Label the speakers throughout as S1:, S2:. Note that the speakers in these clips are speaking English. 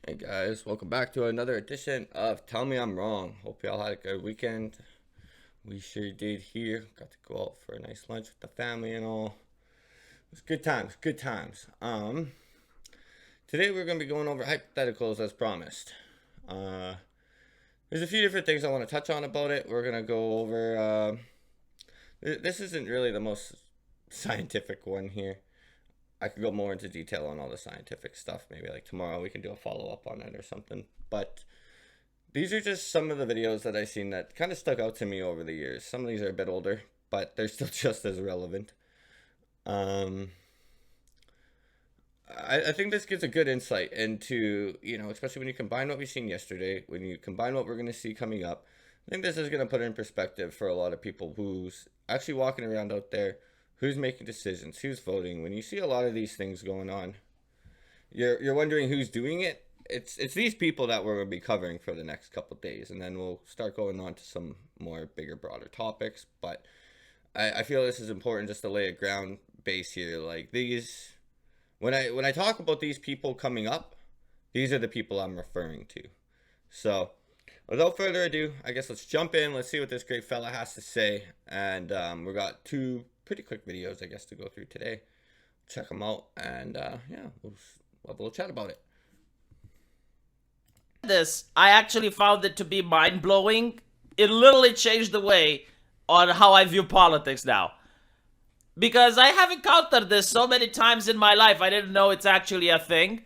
S1: Hey guys, welcome back to another edition of Tell Me I'm Wrong. Hope y'all had a good weekend. We sure did here. Got to go out for a nice lunch with the family and all. It was good times, good times. Today we're gonna be going over hypotheticals as promised. There's a few different things I want to touch on about it. We're gonna go over. This isn't really the most scientific one here. I could go more into detail on all the scientific stuff. Maybe like tomorrow we can do a follow-up on it or something. But these are just some of the videos that I've seen that kind of stuck out to me over the years. Some of these are a bit older, but they're still just as relevant. I think this gives a good insight into, especially when you combine what we've seen yesterday, when you combine what we're going to see coming up. I think this is going to put it in perspective for a lot of people who's actually walking around out there, who's making decisions, who's voting. When you see a lot of these things going on, you're wondering who's doing it. It's these people that we're going to be covering for the next couple of days, and then we'll start going on to some more bigger, broader topics. But I feel this is important just to lay a ground base here. Like these, when I talk about these people coming up, these are the people I'm referring to. So without further ado, I guess let's jump in. Let's see what this great fella has to say. And we got two pretty quick videos, I guess, to go through today. Check them out, and yeah, we'll have a little chat about it.
S2: I actually found it to be mind-blowing. It literally changed the way on how I view politics now. Because I have encountered this so many times in my life, I didn't know it's actually a thing.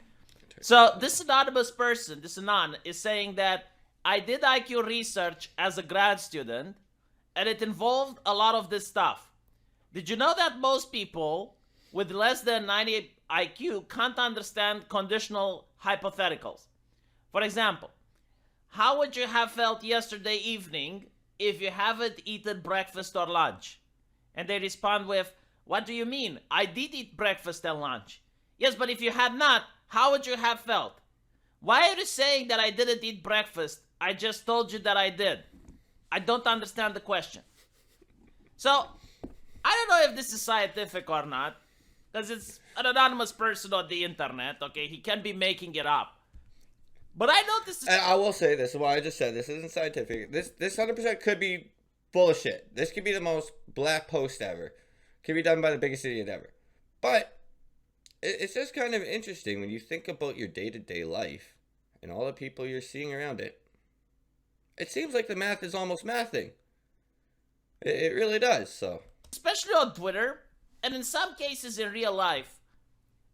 S2: So this anonymous person, this Anon, is saying that I did IQ research as a grad student, and it involved a lot of this stuff. Did you know that most people with less than 90 IQ can't understand conditional hypotheticals? For example, how would you have felt yesterday evening if you haven't eaten breakfast or lunch? And they respond with, what do you mean? I did eat breakfast and lunch. Yes, but if you had not, how would you have felt? Why are you saying that I didn't eat breakfast? I just told you that I did. I don't understand the question. So, I don't know if this is scientific or not, because it's an anonymous person on the internet, okay? He can be making it up. But I know this is...
S1: And I will say this is why I just said this isn't scientific. This 100% could be bullshit. This could be the most black post ever. Could be done by the biggest idiot ever. But it's just kind of interesting when you think about your day-to-day life and all the people you're seeing around it. It seems like the math is almost mathing. It really does, so...
S2: Especially on Twitter, and in some cases in real life,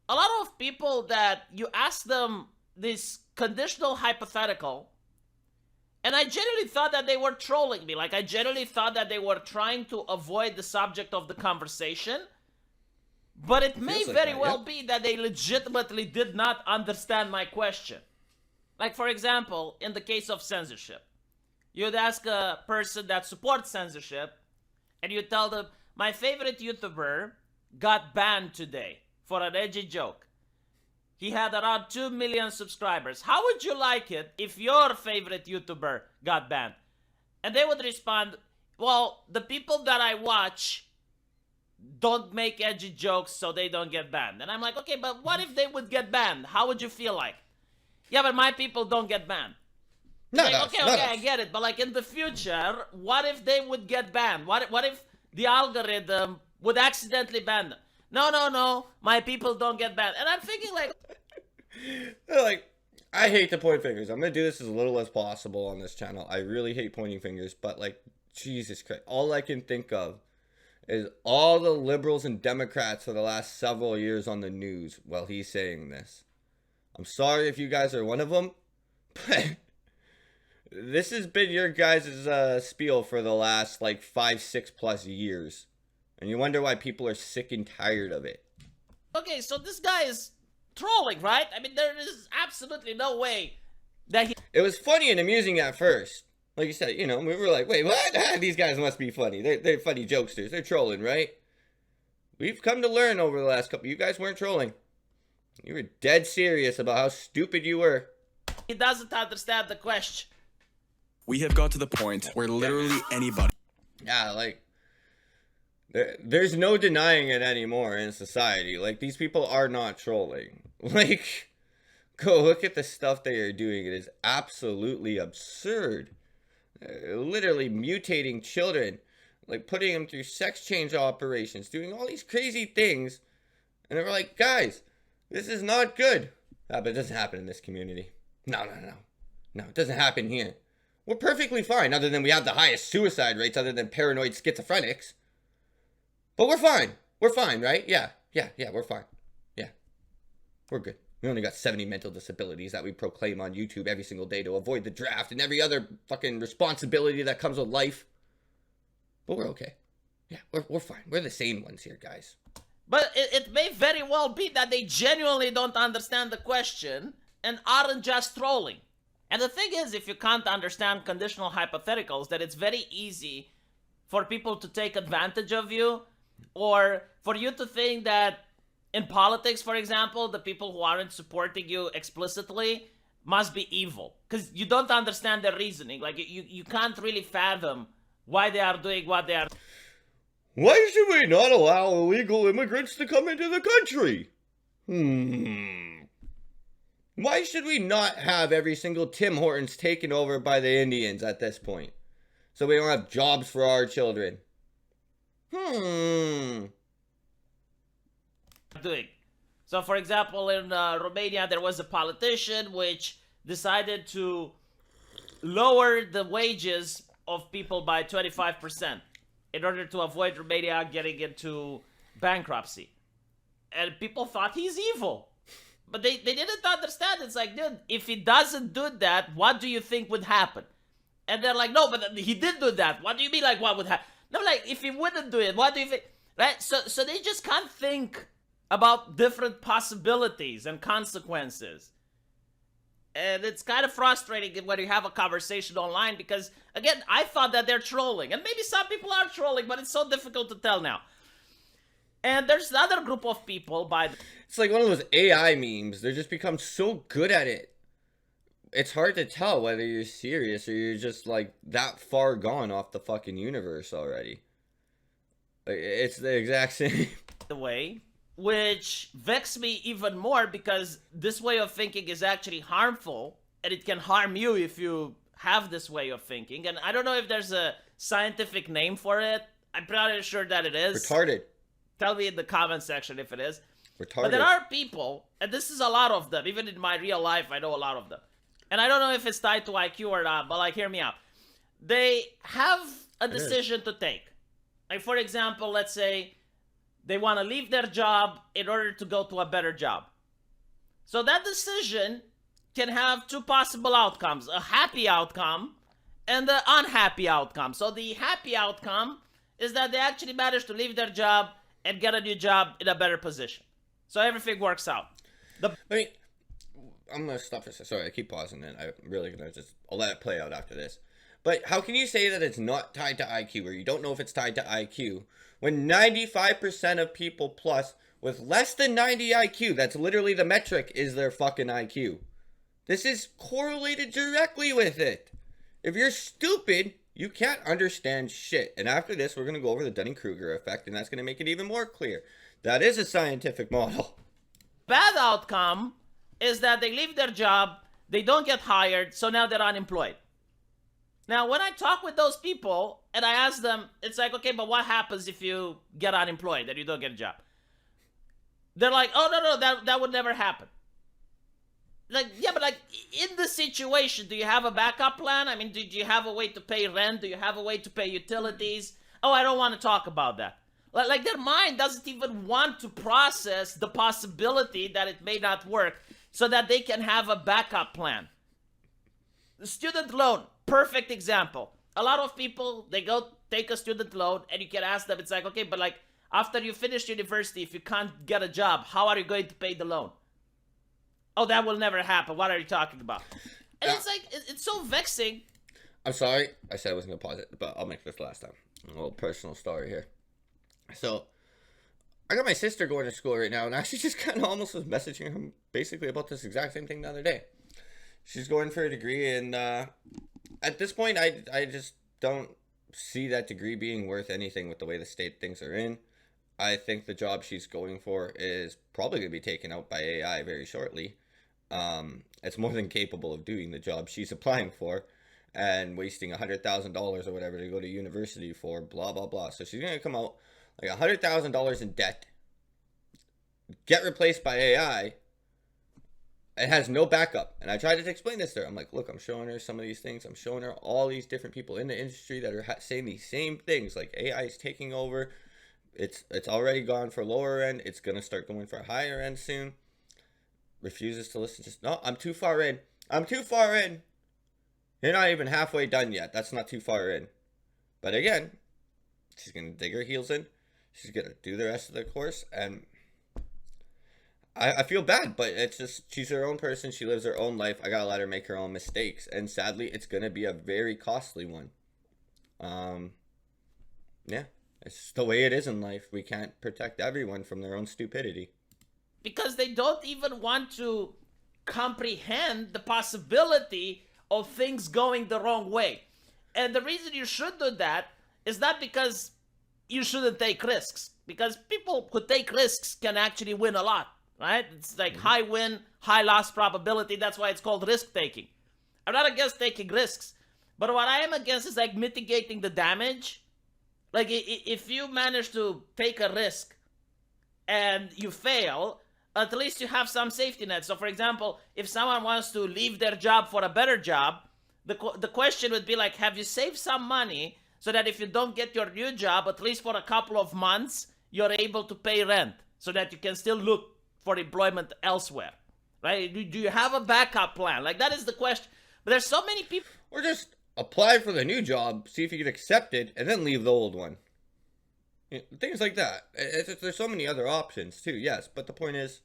S2: a lot of people that you ask them this conditional hypothetical, and I genuinely thought that they were trolling me. Like, I genuinely thought that they were trying to avoid the subject of the conversation, but it may very well be that they legitimately did not understand my question. Like, for example, in the case of censorship, you'd ask a person that supports censorship, and you tell them, my favorite YouTuber got banned today for an edgy joke. He had around 2 million subscribers. How would you like it if your favorite YouTuber got banned? And they would respond, well, the people that I watch don't make edgy jokes, so they don't get banned. And I'm like, okay, but what if they would get banned? How would you feel like? Yeah, but my people don't get banned. Okay, I get it. But like in the future, what if they would get banned? What if the algorithm would accidentally ban them? No, my people don't get banned. And I'm thinking
S1: like, I hate to point fingers. I'm going to do this as little as possible on this channel. I really hate pointing fingers, but like, Jesus Christ. All I can think of is all the liberals and Democrats for the last several years on the news while he's saying this. I'm sorry if you guys are one of them, but this has been your guys' spiel for the last like 5-6+ years. And you wonder why people are sick and tired of it.
S2: Okay, so this guy is trolling, right? I mean, there is absolutely no way that he...
S1: It was funny and amusing at first. Like you said, we were like, wait, what? These guys must be funny. They're funny jokesters. They're trolling, right? We've come to learn over the last couple... You guys weren't trolling. You were dead serious about how stupid you were.
S2: He doesn't understand the question.
S3: We have got to the point where literally anybody...
S1: Yeah, like... There's no denying it anymore in society. Like, these people are not trolling. Like, Go look at the stuff they are doing. It is absolutely absurd. Literally mutating children, like putting them through sex change operations, doing all these crazy things. And they were like, guys, this is not good. But it doesn't happen in this community. No. No, it doesn't happen here. We're perfectly fine, other than we have the highest suicide rates, other than paranoid schizophrenics. But we're fine. We're fine, right? Yeah, we're fine. Yeah, we're good. We only got 70 mental disabilities that we proclaim on YouTube every single day to avoid the draft and every other fucking responsibility that comes with life. But we're okay. Yeah, we're fine. We're the sane ones here, guys.
S2: But it may very well be that they genuinely don't understand the question and aren't just trolling. And the thing is, if you can't understand conditional hypotheticals, that it's very easy for people to take advantage of you, or for you to think that in politics, for example, the people who aren't supporting you explicitly must be evil. Because you don't understand their reasoning. Like, you can't really fathom why they are doing what they are.
S1: Why should we not allow illegal immigrants to come into the country? Why should we not have every single Tim Hortons taken over by the Indians at this point? So we don't have jobs for our children.
S2: Doing. So, for example, in Romania, there was a politician which decided to lower the wages of people by 25% in order to avoid Romania getting into bankruptcy. And people thought he's evil. But they didn't understand. It's like, dude, if he doesn't do that, what do you think would happen? And they're like, no, but he did do that. What do you mean, like, what would happen? No, like, if he wouldn't do it, what do you think? Right? So they just can't think about different possibilities and consequences. And it's kind of frustrating when you have a conversation online because, again, I thought that they're trolling. And maybe some people are trolling, but it's so difficult to tell now. And there's another group of people
S1: It's like one of those AI memes. They just become so good at it. It's hard to tell whether you're serious or you're just like that far gone off the fucking universe already. Like, it's the exact same.
S2: the way, which vexes me even more because this way of thinking is actually harmful and it can harm you if you have this way of thinking. And I don't know if there's a scientific name for it. I'm pretty sure that it is.
S1: Retarded.
S2: Tell me in the comment section if it is.
S1: Retarded.
S2: But there are people, and this is a lot of them, even in my real life, I know a lot of them. And I don't know if it's tied to IQ or not, but like, hear me out. They have a decision to take. Like, for example, let's say they want to leave their job in order to go to a better job. So that decision can have two possible outcomes, a happy outcome and an unhappy outcome. So the happy outcome is that they actually managed to leave their job and get a new job in a better position. So everything works out.
S1: I'm going to stop for a second. Sorry, I keep pausing and I'm really going to I'll let it play out after this. But how can you say that it's not tied to IQ or you don't know if it's tied to IQ when 95% of people plus with less than 90 IQ, that's literally the metric, is their fucking IQ. This is correlated directly with it. If you're stupid, you can't understand shit. And after this, we're going to go over the Dunning-Kruger effect, and that's going to make it even more clear. That is a scientific model.
S2: Bad outcome is that they leave their job, they don't get hired, so now they're unemployed. Now, when I talk with those people, and I ask them, it's like, okay, but what happens if you get unemployed and you don't get a job? They're like, oh, no, that would never happen. Like, yeah, but like, in the situation, do you have a backup plan? I mean, do you have a way to pay rent? Do you have a way to pay utilities? Oh, I don't want to talk about that. Like, their mind doesn't even want to process the possibility that it may not work so that they can have a backup plan. The student loan, perfect example. A lot of people, they go take a student loan and you can ask them, it's like, okay, but like, after you finish university, if you can't get a job, how are you going to pay the loan? Oh, that will never happen. What are you talking about? And it's like, it's so vexing.
S1: I'm sorry. I said I wasn't going to pause it, but I'll make this last time. A little personal story here. So, I got my sister going to school right now, and I actually just kind of almost was messaging her basically about this exact same thing the other day. She's going for a degree, and at this point, I just don't see that degree being worth anything with the way the state things are in. I think the job she's going for is probably going to be taken out by AI very shortly. It's more than capable of doing the job she's applying for and wasting $100,000 or whatever to go to university for, blah, blah, blah. So she's going to come out like $100,000 in debt, get replaced by AI, and has no backup. And I tried to explain this to her. I'm like, look, I'm showing her some of these things. I'm showing her all these different people in the industry that are saying these same things. Like AI is taking over. It's already gone for lower end. It's going to start going for higher end soon. Refuses to listen. Just, no, I'm too far in. I'm too far in. You're not even halfway done yet. That's not too far in. But again, she's going to dig her heels in. She's going to do the rest of the course. And I feel bad, but it's just, she's her own person. She lives her own life. I got to let her make her own mistakes. And sadly, it's going to be a very costly one. Yeah, it's just the way it is in life. We can't protect everyone from their own stupidity.
S2: Because they don't even want to comprehend the possibility of things going the wrong way. And the reason you should do that is not because you shouldn't take risks. Because people who take risks can actually win a lot, right? It's like high win, high loss probability. That's why it's called risk taking. I'm not against taking risks. But what I am against is like mitigating the damage. Like if you manage to take a risk and you fail, at least you have some safety net. So for example, if someone wants to leave their job for a better job, the question would be like, have you saved some money so that if you don't get your new job, at least for a couple of months, you're able to pay rent so that you can still look for employment elsewhere, right? Do you have a backup plan? Like that is the question. But there's so many people.
S1: Or just apply for the new job, see if you get accepted, and then leave the old one. Things like that. There's so many other options too, yes. But the point is,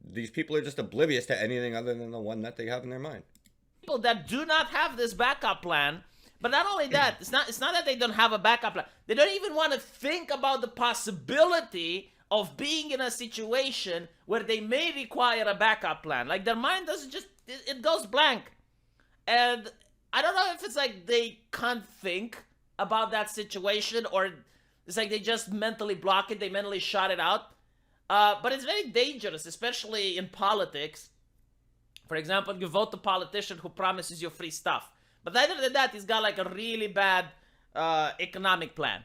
S1: these people are just oblivious to anything other than the one that they have in their mind.
S2: People that do not have this backup plan, but not only that, it's not that they don't have a backup plan. They don't even want to think about the possibility of being in a situation where they may require a backup plan. Like their mind doesn't just, it goes blank. And I don't know if it's like they can't think about that situation or it's like they just mentally block it, they mentally shut it out. But it's very dangerous, especially in politics. For example, you vote the politician who promises you free stuff. But other than that, he's got like a really bad economic plan.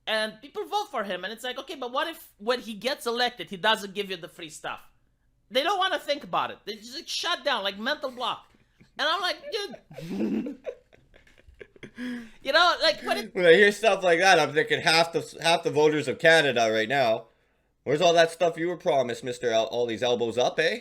S2: And people vote for him. And it's like, okay, but what if when he gets elected, he doesn't give you the free stuff? They don't want to think about it. They just like, shut down, like mental block. And I'm like, dude. You know, like
S1: when I hear stuff like that, I'm thinking half the voters of Canada right now. Where's all that stuff you were promised, Mr. All these elbows up, eh?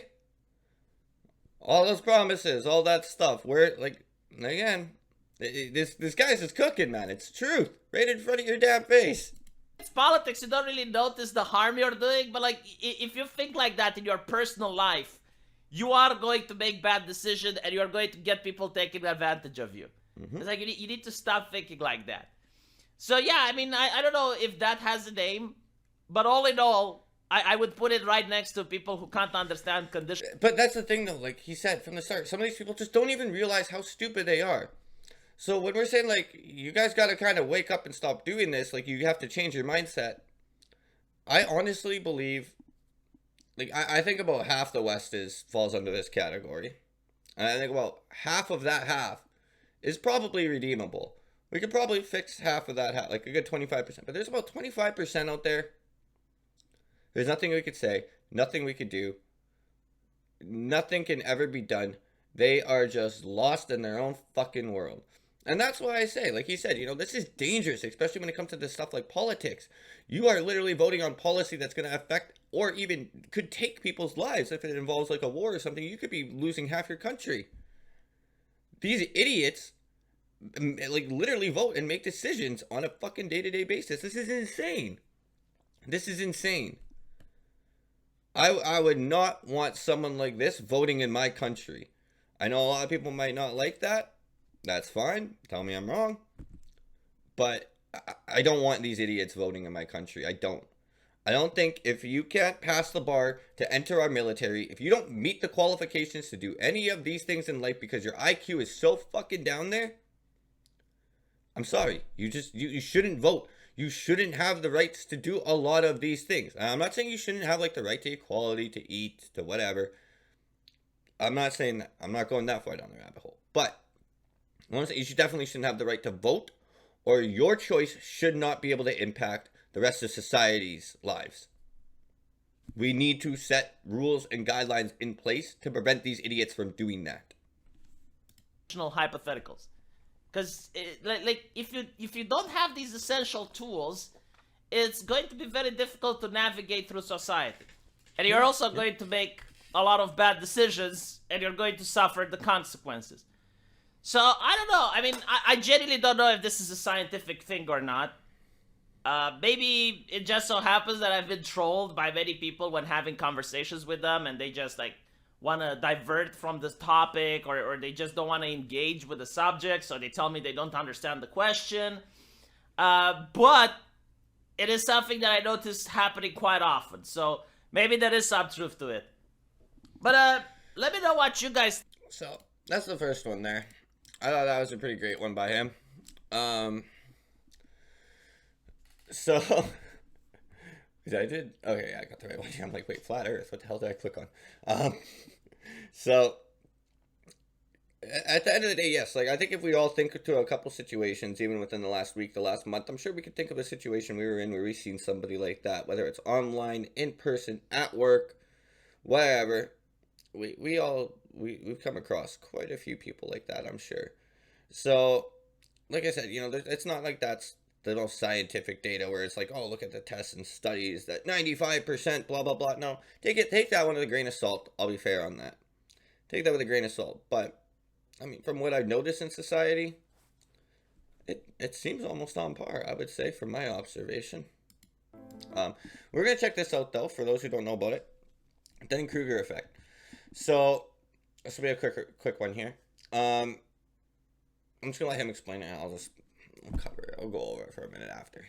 S1: All those promises, all that stuff. Where, like, again, this guy's just cooking, man. It's truth. Right in front of your damn face.
S2: It's politics. You don't really notice the harm you're doing. But, like, if you think like that in your personal life, you are going to make bad decisions and you're going to get people taking advantage of you. Mm-hmm. It's like you need to stop thinking like that. So, yeah, I mean, I don't know if that has a name. But all in all, I would put it right next to people who can't understand conditions.
S1: But that's the thing, though. Like he said from the start, some of these people just don't even realize how stupid they are. So when we're saying, like, you guys got to kind of wake up and stop doing this, like, you have to change your mindset. I honestly believe, like, I think about half the West falls under this category. And I think about half of that half is probably redeemable. We could probably fix half of that half, like a good 25%. But there's about 25% out there. There's nothing we could say, nothing we could do, nothing can ever be done. They are just lost in their own fucking world. And that's why I say, like he said, you know, this is dangerous, especially when it comes to this stuff like politics. You are literally voting on policy that's going to affect or even could take people's lives. If it involves like a war or something, you could be losing half your country. These idiots, like, literally vote and make decisions on a fucking day-to-day basis. This is insane. This is insane. I would not want someone like this voting in my country. I know a lot of people might not like that. That's fine. Tell me I'm wrong. But I don't want these idiots voting in my country. I don't. I don't think if you can't pass the bar to enter our military, if you don't meet the qualifications to do any of these things in life because your IQ is so fucking down there, I'm sorry. You shouldn't vote. You shouldn't have the rights to do a lot of these things. I'm not saying you shouldn't have like the right to equality, to eat, to whatever. I'm not saying that. I'm not going that far down the rabbit hole. But you definitely shouldn't have the right to vote, or your choice should not be able to impact the rest of society's lives. We need to set rules and guidelines in place to prevent these idiots from doing that.
S2: Hypotheticals, because like if you don't have these essential tools, it's going to be very difficult to navigate through society, and you're also going to make a lot of bad decisions, and you're going to suffer the consequences. So I don't know. I mean, I genuinely don't know if this is a scientific thing or not. Maybe it just so happens that I've been trolled by many people when having conversations with them, and they just like want to divert from this topic, or they just don't want to engage with the subject, so they tell me they don't understand the question. But it is something that I notice happening quite often, so maybe there is some truth to it. But let me know what you guys.
S1: So that's the first one there. I thought that was a pretty great one by him. So I did. Okay, yeah, I got the right one. I'm like, wait, flat Earth. What the hell did I click on? So at the end of the day, yes. Like, I think if we all think to a couple situations, even within the last week, the last month, I'm sure we could think of a situation we were in where we've seen somebody like that, whether it's online, in person, at work, whatever. We've come across quite a few people like that, I'm sure. So, like I said, it's not like that's the most scientific data where it's like, oh, look at the tests and studies that 95% blah blah blah. No, take that one with a grain of salt. I'll be fair on that. Take that with a grain of salt. But I mean, from what I've noticed in society, it seems almost on par, I would say, from my observation. We're gonna check this out though, for those who don't know about it. Dunning-Kruger effect. So this will be a quick one here. I'm just gonna let him explain it. I'll cover it. I'll go over it for a minute after.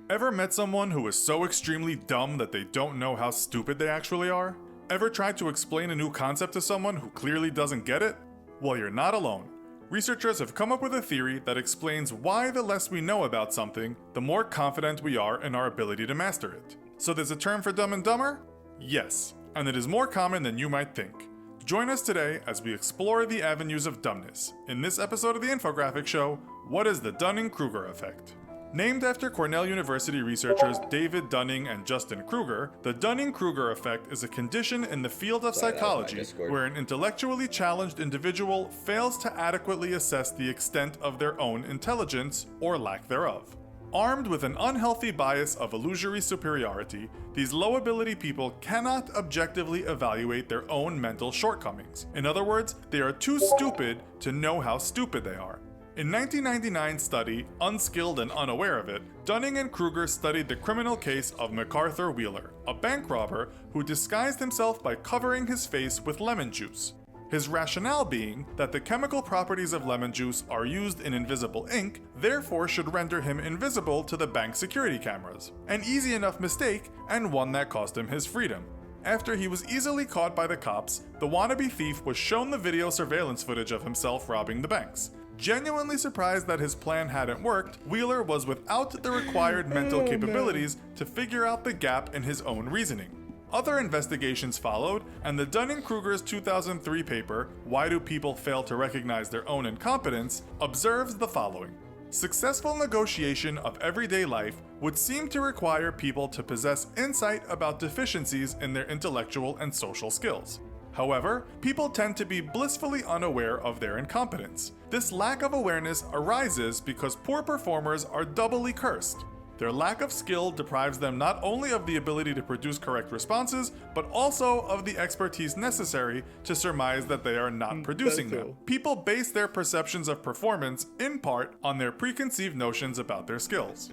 S4: Ever met someone who is so extremely dumb that they don't know how stupid they actually are? Ever tried to explain a new concept to someone who clearly doesn't get it? Well, you're not alone. Researchers have come up with a theory that explains why the less we know about something, the more confident we are in our ability to master it. So there's a term for dumb and dumber? Yes, and it is more common than you might think. Join us today as we explore the avenues of dumbness. In this episode of the Infographics Show, what is the Dunning-Kruger effect? Named after Cornell University researchers David Dunning and Justin Kruger, the Dunning-Kruger effect is a condition in the field of psychology where an intellectually challenged individual fails to adequately assess the extent of their own intelligence or lack thereof. Armed with an unhealthy bias of illusory superiority, these low-ability people cannot objectively evaluate their own mental shortcomings. In other words, they are too stupid to know how stupid they are. In 1999 study, Unskilled and Unaware of It, Dunning and Kruger studied the criminal case of MacArthur Wheeler, a bank robber who disguised himself by covering his face with lemon juice. His rationale being that the chemical properties of lemon juice are used in invisible ink, therefore should render him invisible to the bank security cameras. An easy enough mistake, and one that cost him his freedom. After he was easily caught by the cops, the wannabe thief was shown the video surveillance footage of himself robbing the banks. Genuinely surprised that his plan hadn't worked, Wheeler was without the required mental capabilities to figure out the gap in his own reasoning. Other investigations followed, and the Dunning-Kruger's 2003 paper, Why Do People Fail to Recognize Their Own Incompetence, observes the following. Successful negotiation of everyday life would seem to require people to possess insight about deficiencies in their intellectual and social skills. However, people tend to be blissfully unaware of their incompetence. This lack of awareness arises because poor performers are doubly cursed. Their lack of skill deprives them not only of the ability to produce correct responses, but also of the expertise necessary to surmise that they are not producing them. People base their perceptions of performance, in part, on their preconceived notions about their skills.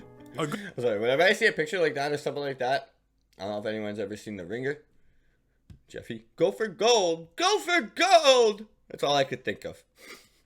S1: Sorry, whenever I see a picture like that or something like that, I don't know if anyone's ever seen The Ringer. Jeffy, go for gold! Go for gold! That's all I could think of.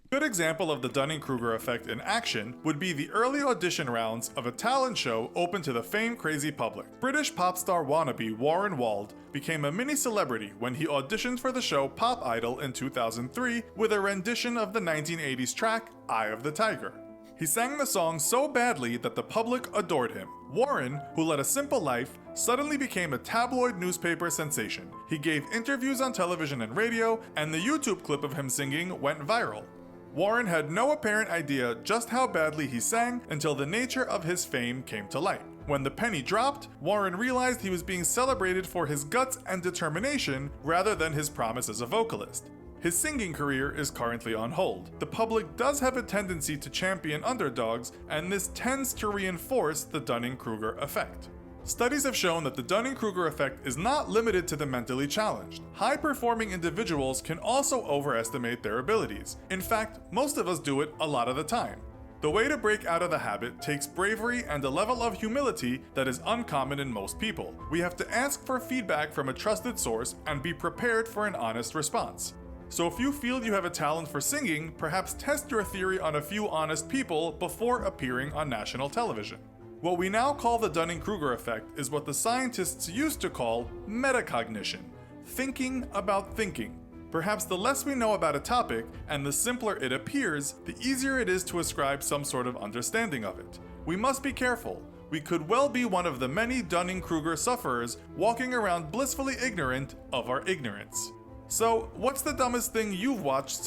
S4: A good example of the Dunning-Kruger effect in action would be the early audition rounds of a talent show open to the fame-crazy public. British pop star wannabe Warren Wald became a mini-celebrity when he auditioned for the show Pop Idol in 2003 with a rendition of the 1980s track Eye of the Tiger. He sang the song so badly that the public adored him. Warren, who led a simple life, suddenly became a tabloid newspaper sensation. He gave interviews on television and radio, and the YouTube clip of him singing went viral. Warren had no apparent idea just how badly he sang until the nature of his fame came to light. When the penny dropped, Warren realized he was being celebrated for his guts and determination rather than his promise as a vocalist. His singing career is currently on hold. The public does have a tendency to champion underdogs, and this tends to reinforce the Dunning-Kruger effect. Studies have shown that the Dunning-Kruger effect is not limited to the mentally challenged. High-performing individuals can also overestimate their abilities. In fact, most of us do it a lot of the time. The way to break out of the habit takes bravery and a level of humility that is uncommon in most people. We have to ask for feedback from a trusted source and be prepared for an honest response. So if you feel you have a talent for singing, perhaps test your theory on a few honest people before appearing on national television. What we now call the Dunning-Kruger effect is what the scientists used to call metacognition, thinking about thinking. Perhaps the less we know about a topic, and the simpler it appears, the easier it is to ascribe some sort of understanding of it. We must be careful. We could well be one of the many Dunning-Kruger sufferers walking around blissfully ignorant of our ignorance. So, what's the dumbest thing you've watched?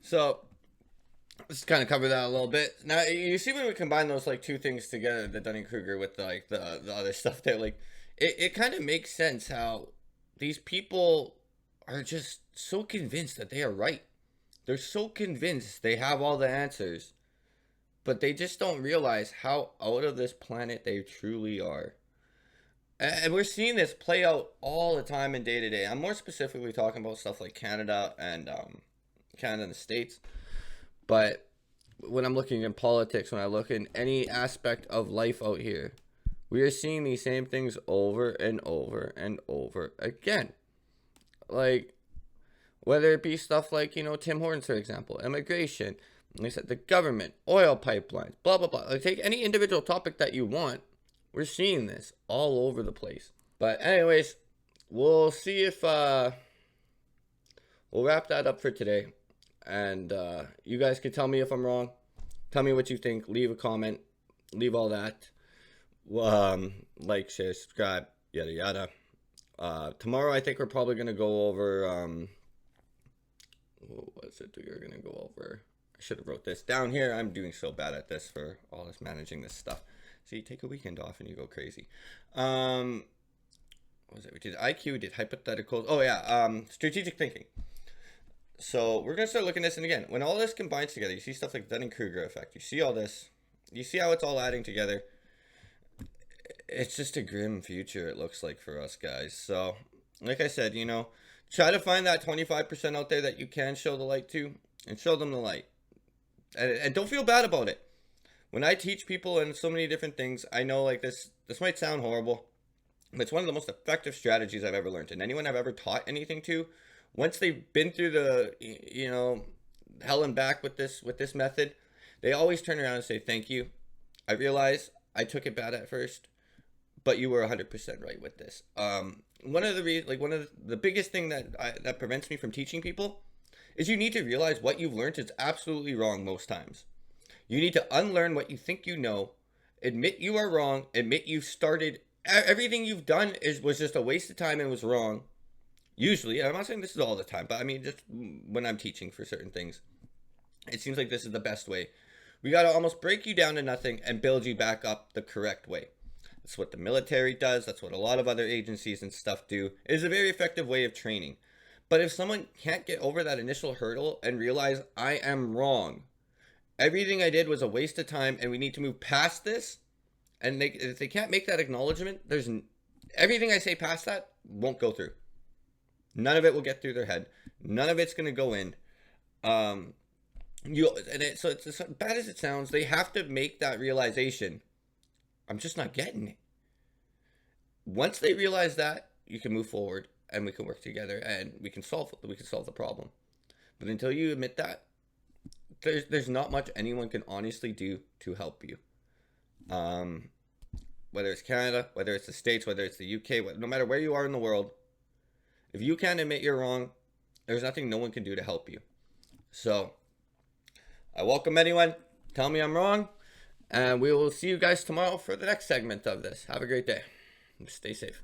S1: So, let's kind of cover that a little bit. Now, you see when we combine those like two things together, the Dunning-Kruger with like the other stuff there, like it kind of makes sense how these people are just so convinced that they are right. They're so convinced they have all the answers, but they just don't realize how out of this planet they truly are. And we're seeing this play out all the time in day to day. I'm more specifically talking about stuff like Canada and the States. But when I'm looking in politics, when I look in any aspect of life out here, we are seeing these same things over and over and over again. Like, whether it be stuff like, Tim Hortons, for example, immigration, like I said, the government, oil pipelines, blah, blah, blah. Like, take any individual topic that you want. We're seeing this all over the place. But anyways, we'll see if we'll wrap that up for today. And you guys can tell me if I'm wrong. Tell me what you think. Leave a comment. Leave all that. Like, share, subscribe, yada yada. Tomorrow I think we're probably gonna go over what was it we were gonna go over? I should have wrote this down here. I'm doing so bad at this for all this managing this stuff. So you take a weekend off and you go crazy. What was it? We did IQ, we did hypotheticals. Oh yeah, strategic thinking. So we're gonna start looking at this, and again, when all this combines together, you see stuff like Dunning-Kruger effect. You see all this. You see how it's all adding together. It's just a grim future, it looks like, for us guys. So, like I said, try to find that 25% out there that you can show the light to, and show them the light. And don't feel bad about it. When I teach people in so many different things, I know like this might sound horrible, but it's one of the most effective strategies I've ever learned. And anyone I've ever taught anything to, once they've been through the, hell and back with this method, they always turn around and say, thank you. I realize I took it bad at first, but you were 100% right with this. One of the biggest thing that prevents me from teaching people is you need to realize what you've learned is absolutely wrong most times. You need to unlearn what you think you know, admit you are wrong, admit you started, everything you've done was just a waste of time and was wrong. Usually, I'm not saying this is all the time, but I mean, just when I'm teaching for certain things, it seems like this is the best way. We got to almost break you down to nothing and build you back up the correct way. That's what the military does. That's what a lot of other agencies and stuff do. It is a very effective way of training. But if someone can't get over that initial hurdle and realize I am wrong, everything I did was a waste of time and we need to move past this, and if they can't make that acknowledgement, everything I say past that won't go through. None of it will get through their head. None of it's going to go in. So it's as bad as it sounds, they have to make that realization. I'm just not getting it. Once they realize that, you can move forward and we can work together and we can solve the problem. But until you admit that, there's not much anyone can honestly do to help you. Whether it's Canada, whether it's the States, whether it's the UK, no matter where you are in the world, if you can't admit you're wrong, there's nothing no one can do to help you. So, I welcome anyone. Tell me I'm wrong. And we will see you guys tomorrow for the next segment of this. Have a great day. Stay safe.